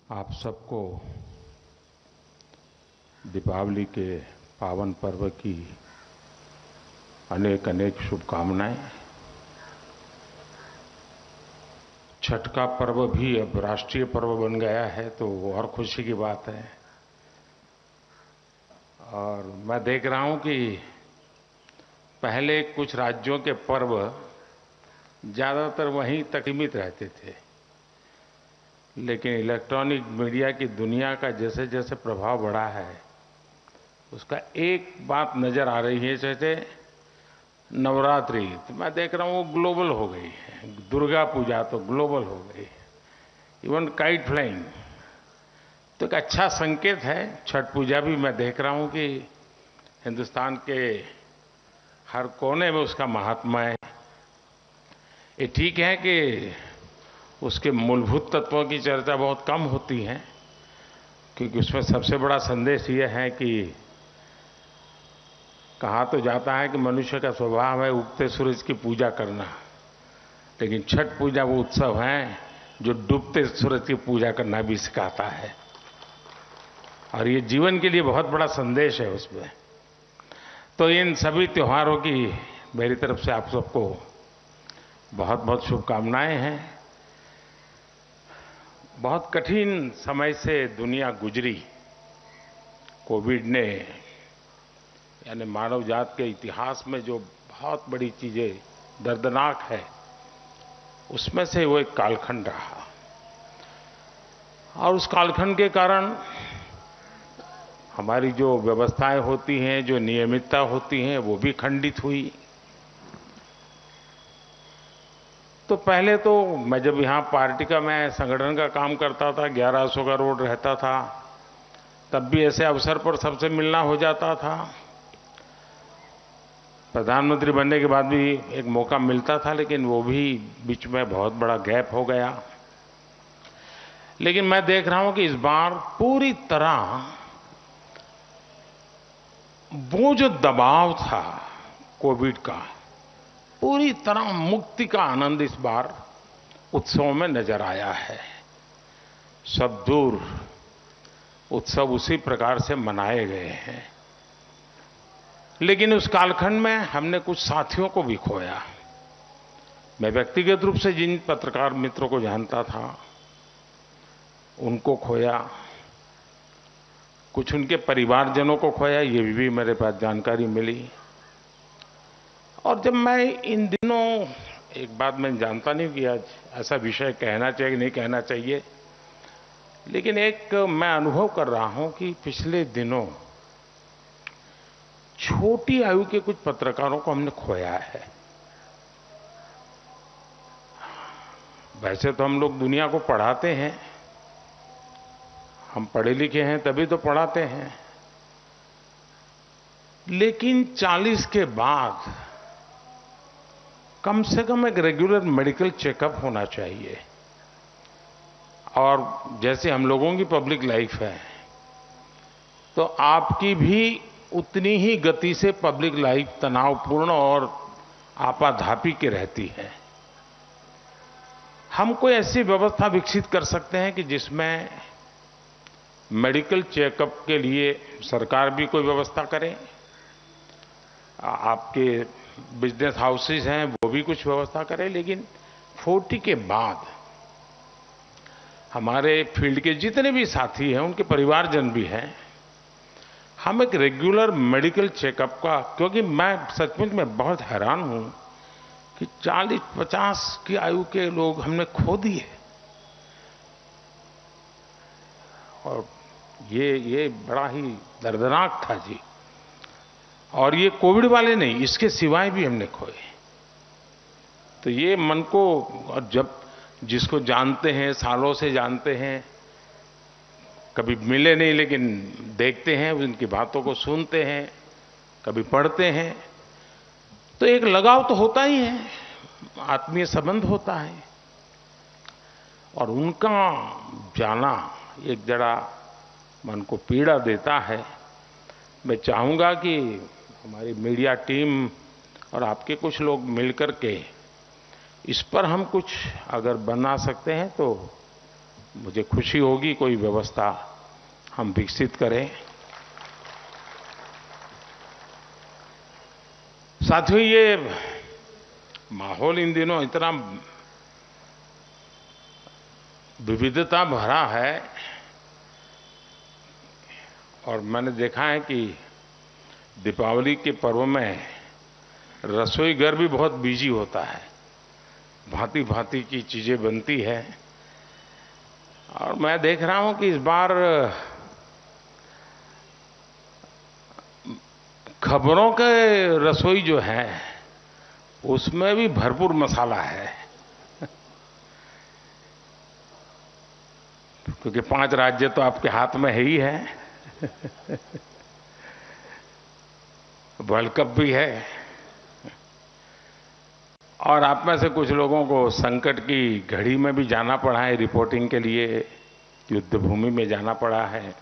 आप सबको दीपावली के पावन पर्व की अनेक अनेक शुभकामनाएं। छठ का पर्व भी अब राष्ट्रीय पर्व बन गया है तो वो और खुशी की बात है। और मैं देख रहा हूं कि पहले कुछ राज्यों के पर्व ज्यादातर वहीं तक सीमित रहते थे, लेकिन इलेक्ट्रॉनिक मीडिया की दुनिया का जैसे जैसे प्रभाव बढ़ा है उसका एक बात नजर आ रही है। जैसे नवरात्रि तो मैं देख रहा हूं वो ग्लोबल हो गई है, दुर्गा पूजा तो ग्लोबल हो गई है, इवन काइट फ्लाइंग तो एक अच्छा संकेत है। छठ पूजा भी मैं देख रहा हूं कि हिंदुस्तान के हर कोने में उसका महात्मा है। ये ठीक है कि उसके मूलभूत तत्वों की चर्चा बहुत कम होती है, क्योंकि उसमें सबसे बड़ा संदेश ये है कि कहा तो जाता है कि मनुष्य का स्वभाव है उगते सूरज की पूजा करना, लेकिन छठ पूजा वो उत्सव है जो डूबते सूरज की पूजा करना भी सिखाता है, और ये जीवन के लिए बहुत बड़ा संदेश है उसमें। तो इन सभी त्योहारों की मेरी तरफ से आप सबको बहुत बहुत शुभकामनाएं हैं। बहुत कठिन समय से दुनिया गुजरी। कोविड ने यानी मानव जात के इतिहास में जो बहुत बड़ी चीजें दर्दनाक है उसमें से वो एक कालखंड रहा, और उस कालखंड के कारण हमारी जो व्यवस्थाएं होती हैं, जो नियमितता होती हैं, वो भी खंडित हुई। तो पहले तो मैं जब यहाँ पार्टी का मैं संगठन का काम करता था, 1100 का रोड रहता था, तब भी ऐसे अवसर पर सबसे मिलना हो जाता था। प्रधानमंत्री बनने के बाद भी एक मौका मिलता था, लेकिन वो भी बीच में बहुत बड़ा गैप हो गया। लेकिन मैं देख रहा हूं कि इस बार पूरी तरह वो जो दबाव था कोविड का, पूरी तरह मुक्ति का आनंद इस बार उत्सवों में नजर आया है। सब दूर उत्सव उसी प्रकार से मनाए गए हैं, लेकिन उस कालखंड में हमने कुछ साथियों को भी खोया। मैं व्यक्तिगत रूप से जिन पत्रकार मित्रों को जानता था उनको खोया, कुछ उनके परिवारजनों को खोया, ये भी मेरे पास जानकारी मिली। और जब मैं इन दिनों एक बात मैं जानता नहीं कि आज ऐसा विषय कहना चाहिए कि नहीं कहना चाहिए, लेकिन एक मैं अनुभव कर रहा हूं कि पिछले दिनों छोटी आयु के कुछ पत्रकारों को हमने खोया है। वैसे तो हम लोग दुनिया को पढ़ाते हैं, हम पढ़े लिखे हैं तभी तो पढ़ाते हैं, लेकिन 40 के बाद कम से कम एक रेगुलर मेडिकल चेकअप होना चाहिए। और जैसे हम लोगों की पब्लिक लाइफ है तो आपकी भी उतनी ही गति से पब्लिक लाइफ तनावपूर्ण और आपाधापी की रहती है। हम कोई ऐसी व्यवस्था विकसित कर सकते हैं कि जिसमें मेडिकल चेकअप के लिए सरकार भी कोई व्यवस्था करे, आपके बिजनेस हाउसेज हैं वो भी कुछ व्यवस्था करें, लेकिन 40 के बाद हमारे फील्ड के जितने भी साथी हैं, उनके परिवारजन भी हैं, हम एक रेगुलर मेडिकल चेकअप का, क्योंकि मैं सचमुच में बहुत हैरान हूं कि 40-50 की आयु के लोग हमने खो दिए। और ये बड़ा ही दर्दनाक था जी। और ये कोविड वाले नहीं, इसके सिवाय भी हमने खोए। तो ये मन को, और जब जिसको जानते हैं, सालों से जानते हैं, कभी मिले नहीं लेकिन देखते हैं, उनकी बातों को सुनते हैं, कभी पढ़ते हैं, तो एक लगाव तो होता ही है, आत्मीय संबंध होता है। और उनका जाना एक जरा मन को पीड़ा देता है। मैं चाहूंगा कि हमारी मीडिया टीम और आपके कुछ लोग मिलकर के इस पर हम कुछ अगर बना सकते हैं तो मुझे खुशी होगी कोई व्यवस्था हम विकसित करें। साथियों, ये माहौल इन दिनों इतना विविधता भरा है और मैंने देखा है कि दीपावली के पर्व में रसोई घर भी बहुत बिजी होता है, भांति भांति की चीजें बनती है। और मैं देख रहा हूं कि इस बार खबरों के रसोई जो है उसमें भी भरपूर मसाला है, क्योंकि 5 राज्य तो आपके हाथ में है ही है। वर्ल्ड कप भी है और आप में से कुछ लोगों को संकट की घड़ी में भी जाना पड़ा है, रिपोर्टिंग के लिए युद्ध भूमि में जाना पड़ा है।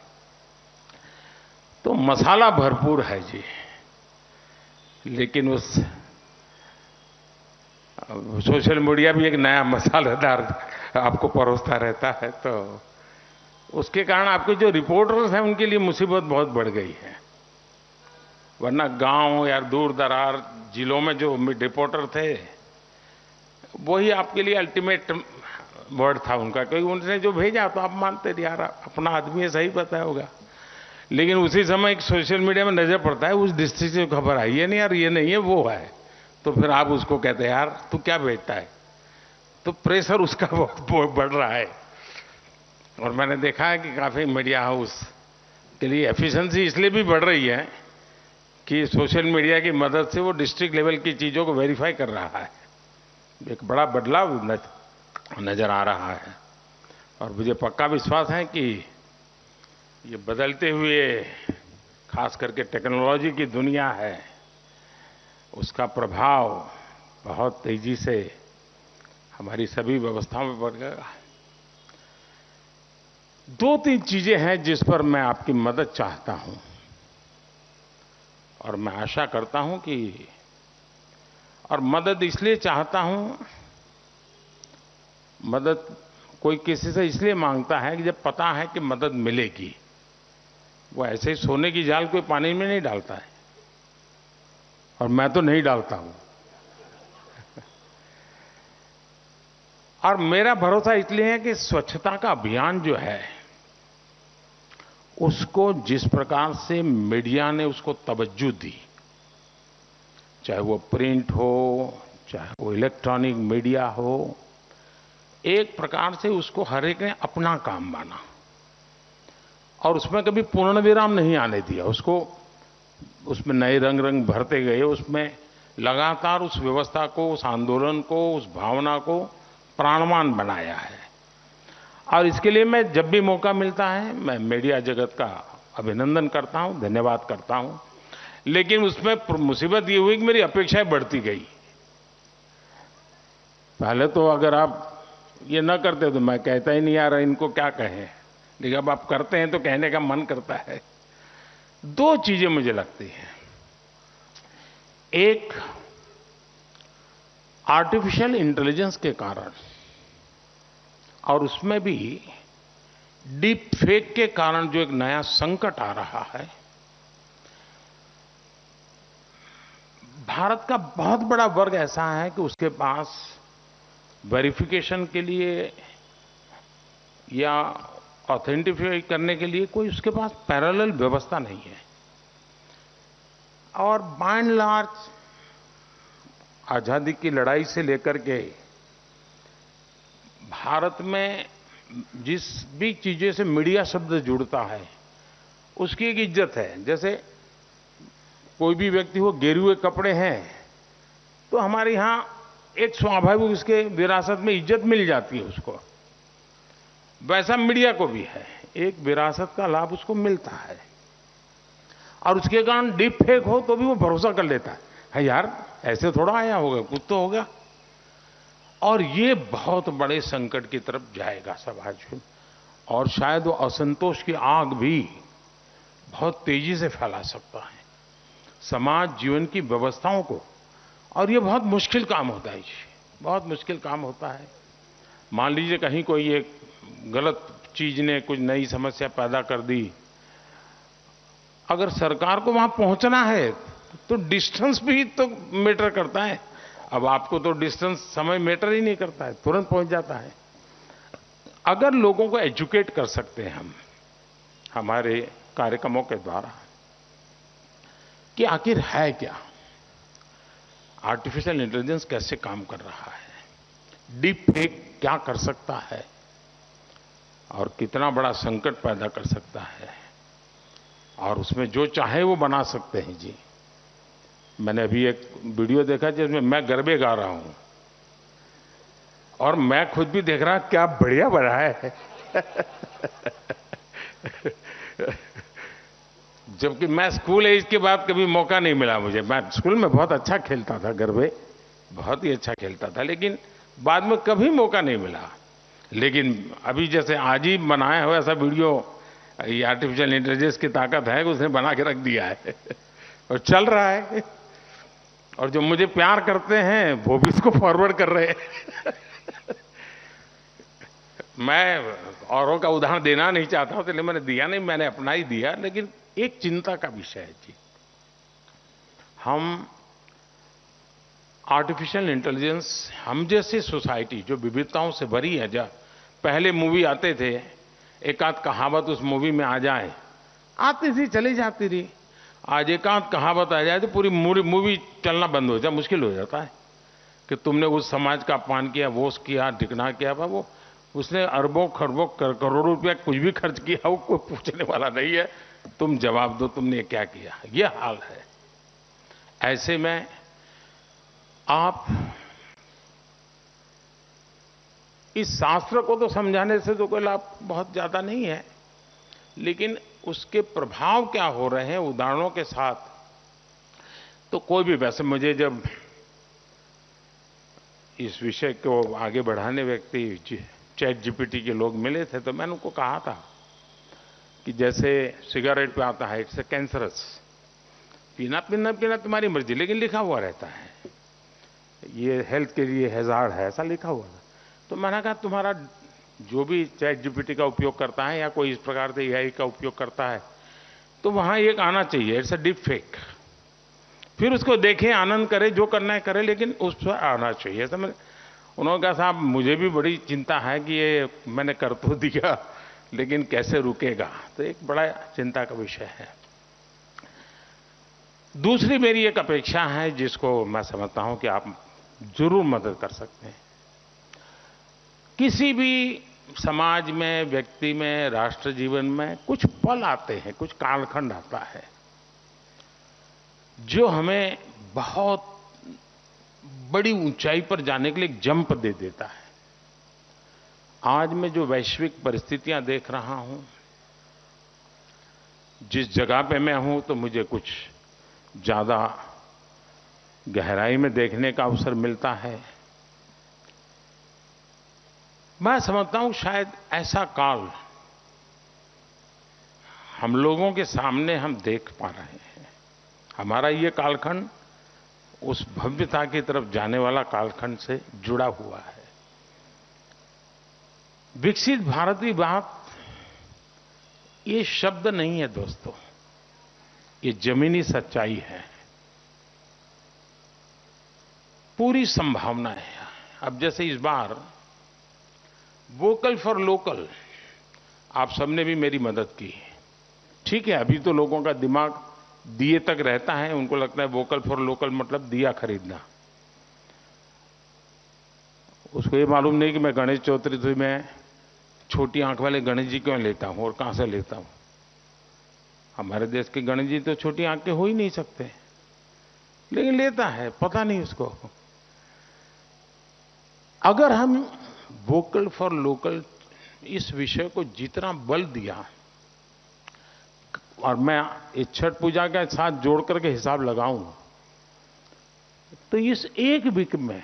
तो मसाला भरपूर है जी, लेकिन उस सोशल मीडिया भी एक नया मसालेदार आपको परोसता रहता है, तो उसके कारण आपके जो रिपोर्टर्स हैं उनके लिए मुसीबत बहुत बढ़ गई है। वरना गांव या दूर दरार जिलों में जो रिपोर्टर थे वही आपके लिए अल्टीमेट वर्ड था उनका, क्योंकि उनने जो भेजा तो आप मानते थे यार अपना आदमी है, सही पता होगा। लेकिन उसी समय एक सोशल मीडिया में नजर पड़ता है उस डिस्ट्रिक्ट से खबर आई है, नहीं यार ये नहीं है वो है, तो फिर आप उसको कहते हैं यार तू क्या भेजता है, तो प्रेशर उसका बहुत बढ़ रहा है। और मैंने देखा है कि काफी मीडिया हाउस के लिए एफिशिएंसी इसलिए भी बढ़ रही है कि सोशल मीडिया की मदद से वो डिस्ट्रिक्ट लेवल की चीजों को वेरीफाई कर रहा है। एक बड़ा बदलाव नजर आ रहा है और मुझे पक्का विश्वास है कि ये बदलते हुए खास करके टेक्नोलॉजी की दुनिया है, उसका प्रभाव बहुत तेजी से हमारी सभी व्यवस्थाओं में बढ़ेगा। 2-3 चीजें हैं जिस पर मैं आपकी मदद चाहता हूं और मैं आशा करता हूं कि, और मदद इसलिए चाहता हूं, मदद कोई किसी से इसलिए मांगता है कि जब पता है कि मदद मिलेगी। वो ऐसे ही सोने की जाल कोई पानी में नहीं डालता है, और मैं तो नहीं डालता हूं। और मेरा भरोसा इसलिए है कि स्वच्छता का अभियान जो है उसको जिस प्रकार से मीडिया ने उसको तवज्जो दी, चाहे वो प्रिंट हो चाहे वो इलेक्ट्रॉनिक मीडिया हो, एक प्रकार से उसको हर एक ने अपना काम माना और उसमें कभी पूर्ण विराम नहीं आने दिया। उसको उसमें नए रंग रंग भरते गए, उसमें लगातार उस व्यवस्था को, उस आंदोलन को, उस भावना को प्राणवान बनाया है। और इसके लिए मैं जब भी मौका मिलता है मैं मीडिया जगत का अभिनंदन करता हूं, धन्यवाद करता हूं। लेकिन उसमें मुसीबत ये हुई कि मेरी अपेक्षाएं बढ़ती गई। पहले तो अगर आप ये न करते तो मैं कहता ही नहीं यार इनको क्या कहें, लेकिन अब आप करते हैं तो कहने का मन करता है। 2 चीजें मुझे लगती हैं। एक, आर्टिफिशियल इंटेलिजेंस के कारण और उसमें भी डीप फेक के कारण जो एक नया संकट आ रहा है, भारत का बहुत बड़ा वर्ग ऐसा है कि उसके पास वेरिफिकेशन के लिए या ऑथेंटिफाई करने के लिए कोई उसके पास पैरेलल व्यवस्था नहीं है। और बाय एंड लार्ज आजादी की लड़ाई से लेकर के भारत में जिस भी चीजें से मीडिया शब्द जुड़ता है उसकी एक इज्जत है। जैसे कोई भी व्यक्ति हो, गिरे हुए कपड़े हैं तो हमारे यहां एक स्वाभाविक उसके विरासत में इज्जत मिल जाती है उसको, वैसा मीडिया को भी है, एक विरासत का लाभ उसको मिलता है। और उसके कारण डीप फेक हो तो भी वो भरोसा कर लेता है यार ऐसे थोड़ा आया होगा, कुछ तो होगा। और ये बहुत बड़े संकट की तरफ जाएगा समाज में, और शायद वो असंतोष की आग भी बहुत तेजी से फैला सकता है समाज जीवन की व्यवस्थाओं को। और ये बहुत मुश्किल काम होता है जी, बहुत मुश्किल काम होता है। मान लीजिए कहीं कोई एक गलत चीज ने कुछ नई समस्या पैदा कर दी, अगर सरकार को वहां पहुंचना है तो डिस्टेंस भी तो मैटर करता है। अब आपको तो डिस्टेंस, समय मैटर ही नहीं करता है, तुरंत पहुंच जाता है। अगर लोगों को एजुकेट कर सकते हैं हम हमारे कार्यक्रमों के द्वारा कि आखिर है क्या, आर्टिफिशियल इंटेलिजेंस कैसे काम कर रहा है, डीप फेक क्या कर सकता है और कितना बड़ा संकट पैदा कर सकता है, और उसमें जो चाहे वो बना सकते हैं जी। मैंने अभी एक वीडियो देखा जिसमें मैं गरबे गा रहा हूं और मैं खुद भी देख रहा क्या बढ़िया बना है जबकि मैं स्कूल एज के बाद कभी मौका नहीं मिला मुझे। मैं स्कूल में बहुत अच्छा खेलता था, गरबे बहुत ही अच्छा खेलता था, लेकिन बाद में कभी मौका नहीं मिला। लेकिन अभी जैसे आज ही बनाया हुआ ऐसा वीडियो, ये आर्टिफिशियल इंटेलिजेंस की ताकत है कि उसने बना के रख दिया है और चल रहा है, और जो मुझे प्यार करते हैं वो भी इसको फॉरवर्ड कर रहे हैं मैं औरों का उदाहरण देना नहीं चाहता हूं, इसलिए मैंने दिया नहीं, मैंने अपना ही दिया। लेकिन एक चिंता का विषय है जी, हम आर्टिफिशियल इंटेलिजेंस, हम जैसी सोसाइटी जो विविधताओं से भरी है, जब पहले मूवी आते थे एक आध कहावत उस मूवी में आ जाए, आती थी चली जाती रही। आज एक आध कहावत आ जाए तो पूरी मूवी चलना बंद हो जाए, मुश्किल हो जाता है कि तुमने उस समाज का अपमान किया, वो किया, ढिकना किया। वो उसने अरबों खरबों करोड़ों रुपया कुछ भी खर्च किया, वो कोई पूछने वाला नहीं है, तुम जवाब दो तुमने क्या किया, ये हाल है। ऐसे में आप इस शास्त्र को तो समझाने से तो कोई लाभ बहुत ज्यादा नहीं है, लेकिन उसके प्रभाव क्या हो रहे हैं उदाहरणों के साथ, तो कोई भी, वैसे मुझे जब इस विषय को आगे बढ़ाने व्यक्ति चैट जीपीटी के लोग मिले थे तो मैंने उनको कहा था कि जैसे सिगरेट पे आता है इट्स कैंसरस, पीना पीना पीना तुम्हारी मर्जी, लेकिन लिखा हुआ रहता है ये हेल्थ के लिए हैजार्ड है, ऐसा लिखा हुआ था। तो मैंने कहा तुम्हारा जो भी चैट जीपीटी का उपयोग करता है या कोई इस प्रकार से एआई का उपयोग करता है, तो वहां एक आना चाहिए, इट्स अ डीप फेक। फिर उसको देखें, आनंद करे, जो करना है करे, लेकिन उस पर आना चाहिए। ऐसा मैंने, उन्होंने कहा साहब मुझे भी बड़ी चिंता है कि ये मैंने कर तो दिया लेकिन कैसे रुकेगा, तो एक बड़ा चिंता का विषय है। दूसरी मेरी एक अपेक्षा है जिसको मैं समझता हूं कि आप जरूर मदद कर सकते हैं। किसी भी समाज में, व्यक्ति में, राष्ट्र जीवन में कुछ पल आते हैं, कुछ कालखंड आता है जो हमें बहुत बड़ी ऊंचाई पर जाने के लिए एक जंप दे देता है। आज मैं जो वैश्विक परिस्थितियां देख रहा हूं, जिस जगह पे मैं हूं, तो मुझे कुछ ज्यादा गहराई में देखने का अवसर मिलता है। मैं समझता हूं शायद ऐसा काल हम लोगों के सामने हम देख पा रहे हैं। हमारा ये कालखंड उस भव्यता की तरफ जाने वाला कालखंड से जुड़ा हुआ है। विकसित भारत की बात ये शब्द नहीं है दोस्तों, ये जमीनी सच्चाई है, पूरी संभावना है। अब जैसे इस बार वोकल फॉर लोकल, आप सबने भी मेरी मदद की। ठीक है, अभी तो लोगों का दिमाग दिए तक रहता है, उनको लगता है वोकल फॉर लोकल मतलब दिया खरीदना। उसको ये मालूम नहीं कि मैं गणेश चतुर्थी में छोटी आंख वाले गणेश जी क्यों लेता हूं और कहां से लेता हूं। हमारे देश के गणेश जी तो छोटी आंख के हो ही नहीं सकते, लेकिन लेता है, पता नहीं उसको। अगर हम वोकल फॉर लोकल इस विषय को जितना बल दिया, और मैं इस छठ पूजा के साथ जोड़ करके हिसाब लगाऊं, तो इस एक वीक में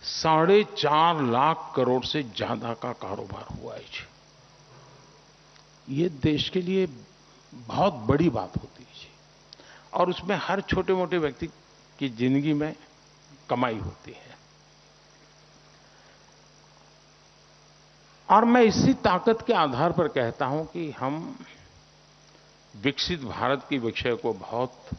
4.5 लाख करोड़ से ज्यादा का कारोबार हुआ है जी। ये देश के लिए बहुत बड़ी बात होती है जी, और उसमें हर छोटे मोटे व्यक्ति की जिंदगी में कमाई होती है। और मैं इसी ताकत के आधार पर कहता हूं कि हम विकसित भारत की विषय को बहुत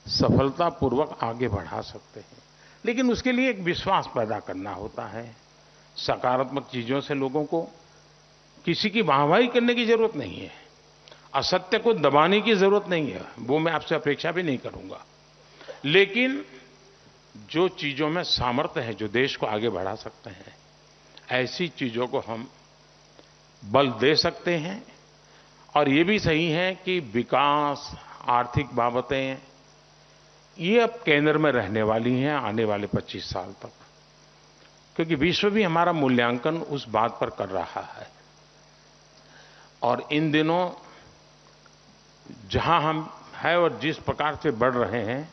सफलतापूर्वक आगे बढ़ा सकते हैं। लेकिन उसके लिए एक विश्वास पैदा करना होता है, सकारात्मक चीजों से लोगों को किसी की वाहवाही करने की जरूरत नहीं है, असत्य को दबाने की जरूरत नहीं है, वो मैं आपसे अपेक्षा भी नहीं करूंगा। लेकिन जो चीजों में सामर्थ्य है, जो देश को आगे बढ़ा सकते हैं, ऐसी चीजों को हम बल दे सकते हैं। और ये भी सही है कि विकास, आर्थिक बाबतें, ये अब केंद्र में रहने वाली हैं आने वाले 25 साल तक, क्योंकि विश्व भी हमारा मूल्यांकन उस बात पर कर रहा है। और इन दिनों जहां हम हैं और जिस प्रकार से बढ़ रहे हैं,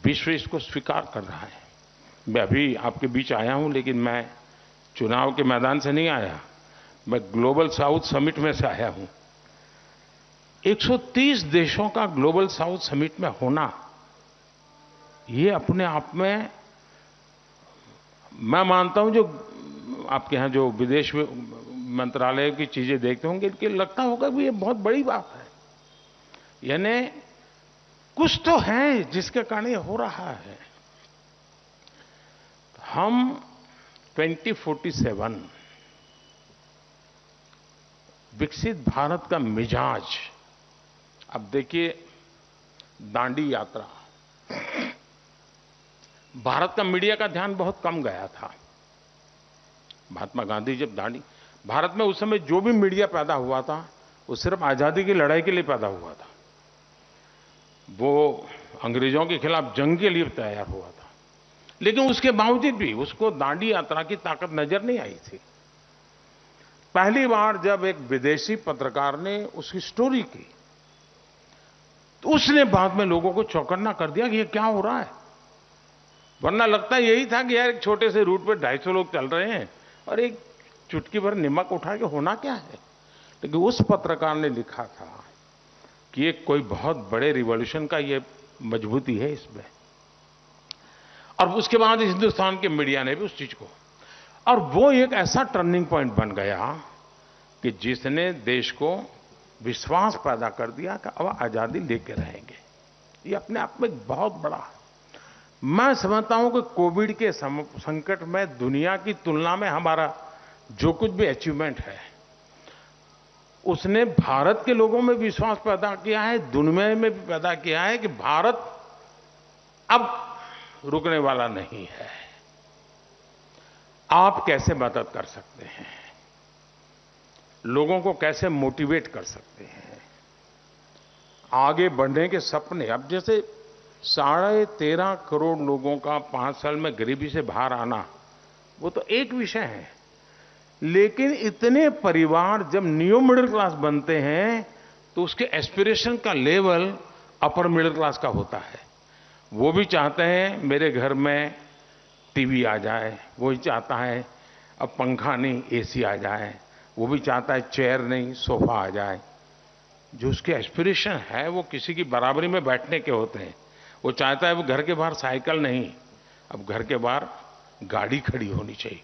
विश्व इसको स्वीकार कर रहा है। मैं अभी आपके बीच आया हूं, लेकिन मैं चुनाव के मैदान से नहीं आया, मैं ग्लोबल साउथ समिट में से आया हूं। 130 देशों का ग्लोबल साउथ समिट में होना, ये अपने आप में, मैं मानता हूं, जो आपके यहां जो विदेश मंत्रालय की चीजें देखते होंगे, इनके लगता होगा कि ये बहुत बड़ी बात है। यानी कुछ तो है जिसके कारण ये हो रहा है। हम 2047 विकसित भारत का मिजाज, अब देखिए दांडी यात्रा, भारत का मीडिया का ध्यान बहुत कम गया था। महात्मा गांधी जब दांडी, भारत में उस समय जो भी मीडिया पैदा हुआ था वो सिर्फ आजादी की लड़ाई के लिए पैदा हुआ था, वो अंग्रेजों के खिलाफ जंग के लिए तैयार हुआ था। लेकिन उसके बावजूद भी उसको दांडी यात्रा की ताकत नजर नहीं आई थी। पहली बार जब एक विदेशी पत्रकार ने उसकी स्टोरी की, तो उसने बाद में लोगों को चौकन्ना कर दिया कि ये क्या हो रहा है। वरना लगता यही था कि यार एक छोटे से रूट पर 250 लोग चल रहे हैं और एक चुटकी भर नमक उठा के होना क्या है। लेकिन उस पत्रकार ने लिखा था कि ये कोई बहुत बड़े रिवॉल्यूशन का ये मजबूती है इसमें। और उसके बाद हिंदुस्तान के मीडिया ने भी उस चीज को, और वो एक ऐसा टर्निंग पॉइंट बन गया कि जिसने देश को विश्वास पैदा कर दिया कि अब आजादी लेके रहेंगे। ये अपने आप में बहुत बड़ा, मैं समझता हूं कि कोविड के संकट में दुनिया की तुलना में हमारा जो कुछ भी अचीवमेंट है, उसने भारत के लोगों में विश्वास पैदा किया है, दुनिया में भी पैदा किया है कि भारत अब रुकने वाला नहीं है। आप कैसे मदद कर सकते हैं, लोगों को कैसे मोटिवेट कर सकते हैं, आगे बढ़ने के सपने। अब जैसे 13.5 करोड़ लोगों का 5 साल में गरीबी से बाहर आना, वो तो एक विषय है। लेकिन इतने परिवार जब न्यू मिडिल क्लास बनते हैं तो उसके एस्पिरेशन का लेवल अपर मिडिल क्लास का होता है। वो भी चाहते हैं मेरे घर में टीवी आ जाए, वो भी चाहता है अब पंखा नहीं एसी आ जाए, वो भी चाहता है चेयर नहीं सोफा आ जाए। जो उसके एस्पिरेशन है वो किसी की बराबरी में बैठने के होते हैं। वो चाहता है वो घर के बाहर साइकिल नहीं, अब घर के बाहर गाड़ी खड़ी होनी चाहिए।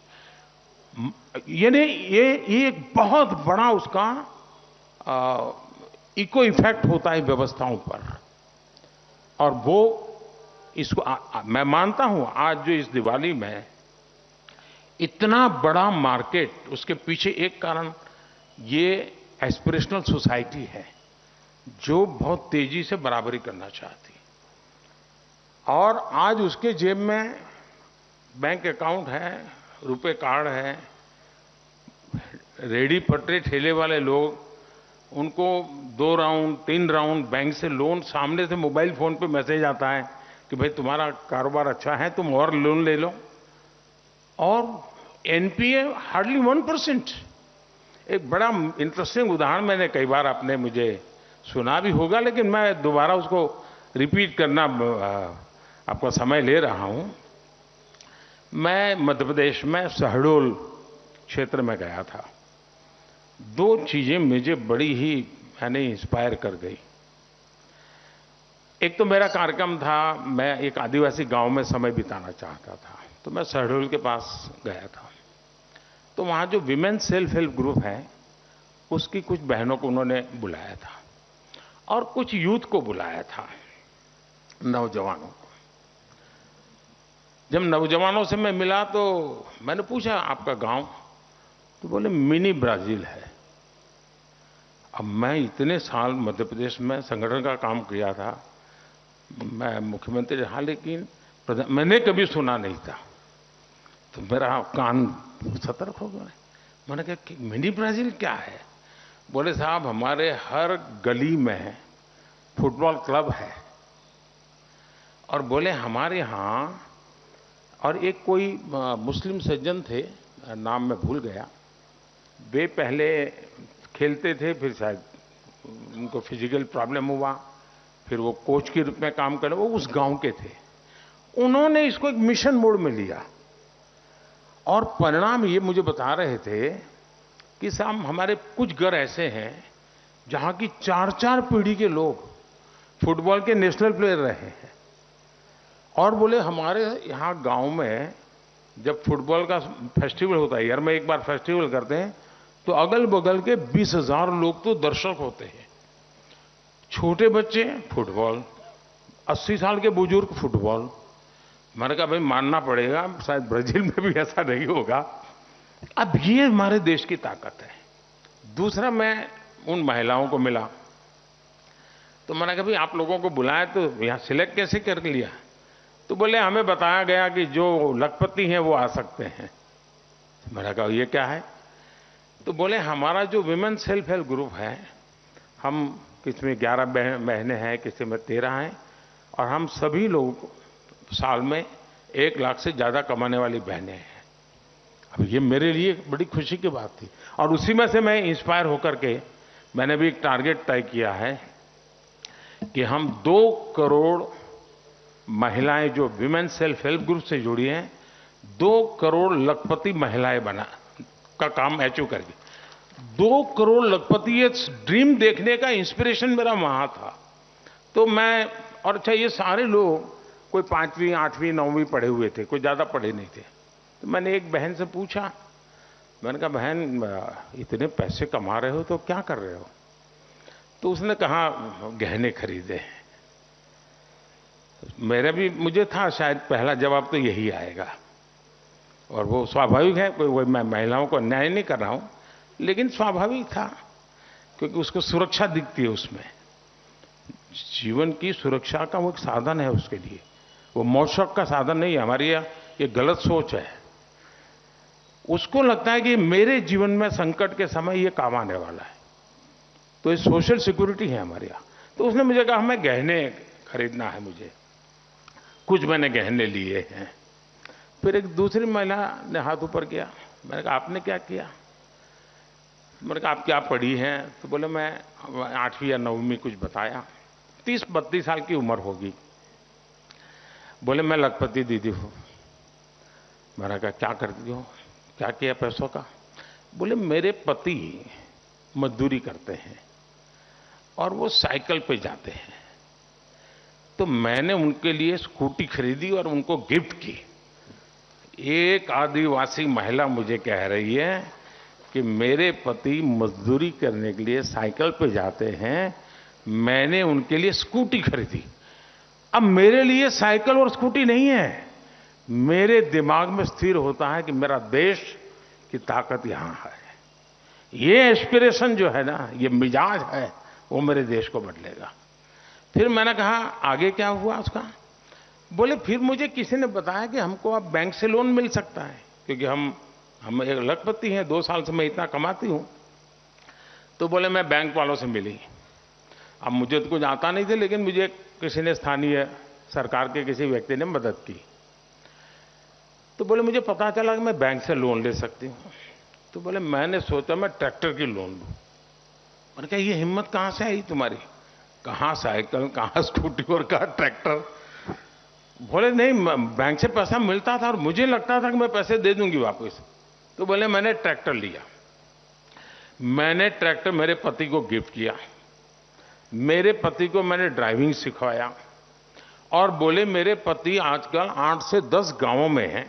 यानी ये एक बहुत बड़ा उसका इको इफेक्ट होता है व्यवस्थाओं पर। और वो इसको मैं मानता हूं आज जो इस दिवाली में इतना बड़ा मार्केट, उसके पीछे एक कारण ये एस्पिरेशनल सोसाइटी है जो बहुत तेजी से बराबरी करना चाहती है। और आज उसके जेब में बैंक अकाउंट है, रुपए कार्ड है, रेडी पटरी ठेले वाले लोग, उनको 2 राउंड 3 राउंड बैंक से लोन, सामने से मोबाइल फोन पे मैसेज आता है कि भाई तुम्हारा कारोबार अच्छा है, तुम और लोन ले लो। और एनपीए हार्डली 1%। एक बड़ा इंटरेस्टिंग उदाहरण मैंने कई बार आपने मुझे सुना भी होगा, लेकिन मैं दोबारा उसको रिपीट करना आपका समय ले रहा हूं। मैं मध्य प्रदेश में शहडोल क्षेत्र में गया था। 2 चीजें मुझे बड़ी ही इंस्पायर कर गई। एक तो मेरा कार्यक्रम था, मैं एक आदिवासी गांव में समय बिताना चाहता था, तो मैं शहडोल के पास गया था। तो वहाँ जो विमेन सेल्फ हेल्प ग्रुप है उसकी कुछ बहनों को उन्होंने बुलाया था और कुछ यूथ को बुलाया था, नौजवानों को। जब नौजवानों से मैं मिला तो मैंने पूछा आपका गांव, तो बोले मिनी ब्राजील है। अब मैं इतने साल मध्य प्रदेश में संगठन का काम किया था, मैं मुख्यमंत्री रहा, लेकिन मैंने कभी सुना नहीं था। तो मेरा कान सतर्क हो गया। मैंने कहा कि मिनी ब्राजील क्या है? बोले साहब हमारे हर गली में फुटबॉल क्लब है, और बोले हमारे यहाँ, और एक कोई मुस्लिम सज्जन थे, नाम मैं भूल गया, वे पहले खेलते थे, फिर शायद उनको फिजिकल प्रॉब्लम हुआ, फिर वो कोच के रूप में काम करे, वो उस गांव के थे। उन्होंने इसको एक मिशन मोड में लिया और परिणाम ये मुझे बता रहे थे कि साहब हमारे कुछ घर ऐसे हैं जहां की 4-4 पीढ़ी के लोग फुटबॉल के नेशनल प्लेयर रहे हैं। और बोले हमारे यहाँ गांव में जब फुटबॉल का फेस्टिवल होता है, ईयर में एक बार फेस्टिवल करते हैं, तो अगल बगल के 20,000 लोग तो दर्शक होते हैं। छोटे बच्चे फुटबॉल, 80 साल के बुजुर्ग फुटबॉल। मैंने कहा भाई मानना पड़ेगा, शायद ब्राजील में भी ऐसा नहीं होगा। अब ये हमारे देश की ताकत है। दूसरा, मैं उन महिलाओं को मिला तो मैंने कहा भाई आप लोगों को बुलाया तो यहाँ सिलेक्ट कैसे कर लिया? तो बोले हमें बताया गया कि जो लखपति हैं वो आ सकते हैं। मैंने कहा ये क्या है? तो बोले हमारा जो विमेन सेल्फ हेल्प ग्रुप है, हम किसी में 11 बहनें हैं, किसी में 13 हैं, और हम सभी लोग साल में 1 लाख से ज़्यादा कमाने वाली बहनें हैं। अब ये मेरे लिए बड़ी खुशी की बात थी, और उसी में से मैं इंस्पायर होकर के मैंने भी एक टारगेट तय किया है कि हम 2 करोड़ महिलाएं जो विमेन सेल्फ हेल्प ग्रुप से जुड़ी हैं, 2 करोड़ लखपति महिलाएं बना का काम अचीव करके 2 करोड़ लखपति, ये ड्रीम देखने का इंस्पिरेशन मेरा वहां था। तो मैं, और अच्छा ये सारे लोग कोई 5वीं 8वीं 9वीं पढ़े हुए थे, कोई ज्यादा पढ़े नहीं थे। तो मैंने एक बहन से पूछा, मैंने कहा बहन इतने पैसे कमा रहे हो तो क्या कर रहे हो? तो उसने कहा गहने खरीदे। मुझे था शायद पहला जवाब तो यही आएगा, और वो स्वाभाविक है, कोई मैं महिलाओं को अन्याय नहीं कर रहा हूं, लेकिन स्वाभाविक था क्योंकि उसको सुरक्षा दिखती है उसमें। जीवन की सुरक्षा का वो एक साधन है उसके लिए, वो मौत का साधन नहीं है। हमारी ये गलत सोच है। उसको लगता है कि मेरे जीवन में संकट के समय ये काम आने वाला है, तो ये सोशल सिक्योरिटी है हमारे यहाँ। तो उसने मुझे कहा हमें गहने खरीदना है, मुझे कुछ मैंने गहने लिए हैं। फिर एक दूसरी महिला ने हाथ ऊपर किया। मैंने कहा आपने क्या किया? मैंने कहा आप क्या पढ़ी हैं? तो बोले मैं 8वीं या 9वीं कुछ बताया। 30-32 साल की उम्र होगी। बोले मैं लखपति दीदी हूं। मैंने कहा क्या करती हो, क्या किया पैसों का? बोले मेरे पति मजदूरी करते हैं और वो साइकिल पे जाते हैं, तो मैंने उनके लिए स्कूटी खरीदी और उनको गिफ्ट की। एक आदिवासी महिला मुझे कह रही है कि मेरे पति मजदूरी करने के लिए साइकिल पे जाते हैं, मैंने उनके लिए स्कूटी खरीदी। अब मेरे लिए साइकिल और स्कूटी नहीं है, मेरे दिमाग में स्थिर होता है कि मेरा देश की ताकत यहां है। ये एस्पिरेशन जो है ना, ये मिजाज है, वो मेरे देश को बदलेगा। फिर मैंने कहा आगे क्या हुआ उसका? बोले फिर मुझे किसी ने बताया कि हमको अब बैंक से लोन मिल सकता है, क्योंकि हम एक लखपति हैं, 2 साल से मैं इतना कमाती हूं। तो बोले मैं बैंक वालों से मिली। अब मुझे तो कुछ आता नहीं था, लेकिन मुझे किसी ने, स्थानीय सरकार के किसी व्यक्ति ने मदद की। तो बोले मुझे पता चला कि मैं बैंक से लोन ले सकती हूं। तो बोले मैंने सोचा मैं ट्रैक्टर की लोन लूं। मैंने कहा ये हिम्मत कहां से आई तुम्हारी? कहां साइकिल, कहां स्कूटी और कहां ट्रैक्टर? बोले नहीं, बैंक से पैसा मिलता था और मुझे लगता था कि मैं पैसे दे दूंगी वापस। तो बोले मैंने ट्रैक्टर लिया। मैंने ट्रैक्टर मेरे पति को गिफ्ट किया। मेरे पति को मैंने ड्राइविंग सिखाया, और बोले मेरे पति आजकल 8 से 10 गांवों में हैं,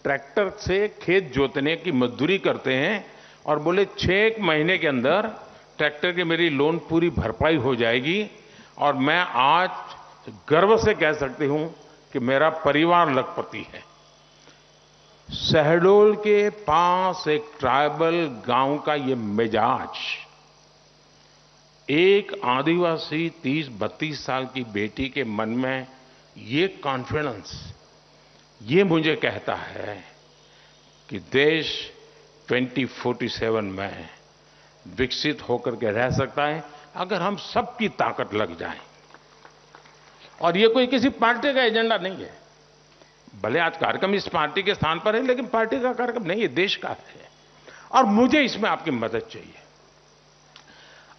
ट्रैक्टर से खेत जोतने की मजदूरी करते हैं और बोले 6 महीने के अंदर ट्रैक्टर की मेरी लोन पूरी भरपाई हो जाएगी और मैं आज गर्व से कह सकती हूं कि मेरा परिवार लखपति है। शहडोल के पास एक ट्राइबल गांव का ये मिजाज, एक आदिवासी 30-32 साल की बेटी के मन में ये कॉन्फिडेंस, ये मुझे कहता है कि देश 2047 में विकसित होकर के रह सकता है अगर हम सबकी ताकत लग जाए। और ये कोई किसी पार्टी का एजेंडा नहीं है, भले आज कार्यक्रम इस पार्टी के स्थान पर है, लेकिन पार्टी का कार्यक्रम नहीं है, देश का है। और मुझे इसमें आपकी मदद चाहिए।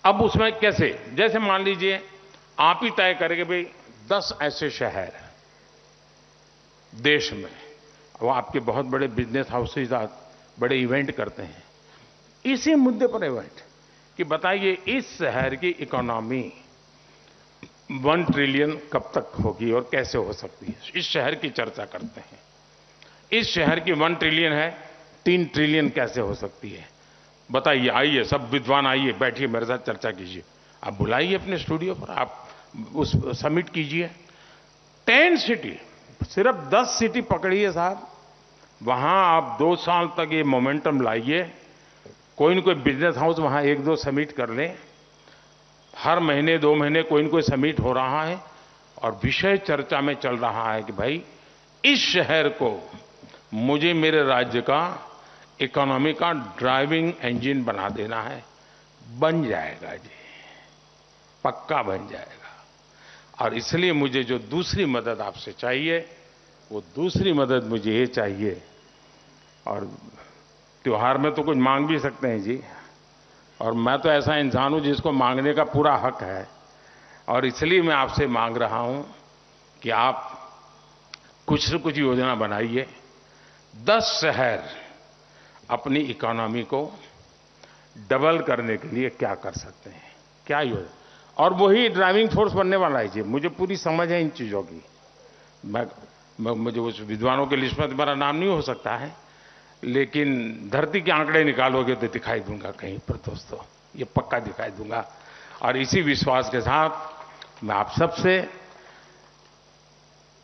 अब उसमें कैसे, जैसे मान लीजिए आप ही तय करेंगे भाई 10 ऐसे शहर देश में, वो आपके बहुत बड़े बिजनेस हाउसेज बड़े इवेंट करते हैं, इसी मुद्दे पर इवेंट कि बताइए इस शहर की इकोनॉमी 1 ट्रिलियन कब तक होगी और कैसे हो सकती है, इस शहर की चर्चा करते हैं। इस शहर की 1 ट्रिलियन है, 3 ट्रिलियन कैसे हो सकती है, बताइए। आइए सब विद्वान आइए, बैठिए मेरे साथ चर्चा कीजिए। आप बुलाइए अपने स्टूडियो पर, आप उस समिट कीजिए। 10 सिटी, सिर्फ 10 सिटी पकड़िए साहब, वहां आप 2 साल तक ये मोमेंटम लाइए। कोई न कोई बिजनेस हाउस वहां 1-2 समिट कर लें, हर महीने 2 महीने कोई न कोई समिट हो रहा है और विषय चर्चा में चल रहा है कि भाई इस शहर को मुझे मेरे राज्य का इकोनॉमी का ड्राइविंग इंजन बना देना है। बन जाएगा जी, पक्का बन जाएगा। और इसलिए मुझे जो दूसरी मदद आपसे चाहिए, वो दूसरी मदद मुझे ये चाहिए, और त्योहार में तो कुछ मांग भी सकते हैं जी, और मैं तो ऐसा इंसान हूं जिसको मांगने का पूरा हक है, और इसलिए मैं आपसे मांग रहा हूं कि आप कुछ न कुछ योजना बनाइए। 10 शहर अपनी इकोनॉमी को डबल करने के लिए क्या कर सकते हैं, क्या योजना, और वही ड्राइविंग फोर्स बनने वाला है जी। मुझे पूरी समझ है इन चीजों की। मुझे उस विद्वानों की लिस्ट में तुम्हारा नाम नहीं हो सकता है, लेकिन धरती के आंकड़े निकालोगे तो दिखाई दूंगा कहीं पर दोस्तों, ये पक्का दिखाई दूंगा। और इसी विश्वास के साथ मैं आप सबसे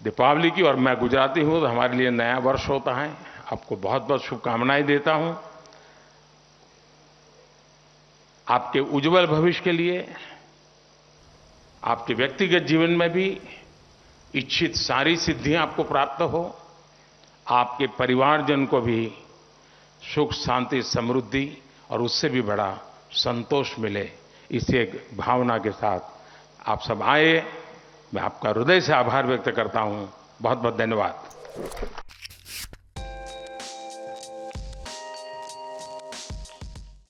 दीपावली की, और मैं गुजराती हूं तो हमारे लिए नया वर्ष होता है, आपको बहुत बहुत शुभकामनाएं देता हूं। आपके उज्जवल भविष्य के लिए, आपके व्यक्तिगत जीवन में भी इच्छित सारी सिद्धियां आपको प्राप्त हो, आपके परिवारजन को भी सुख शांति समृद्धि और उससे भी बड़ा संतोष मिले, इसी एक भावना के साथ आप सब आए। मैं आपका हृदय से आभार व्यक्त करता हूं। बहुत बहुत धन्यवाद।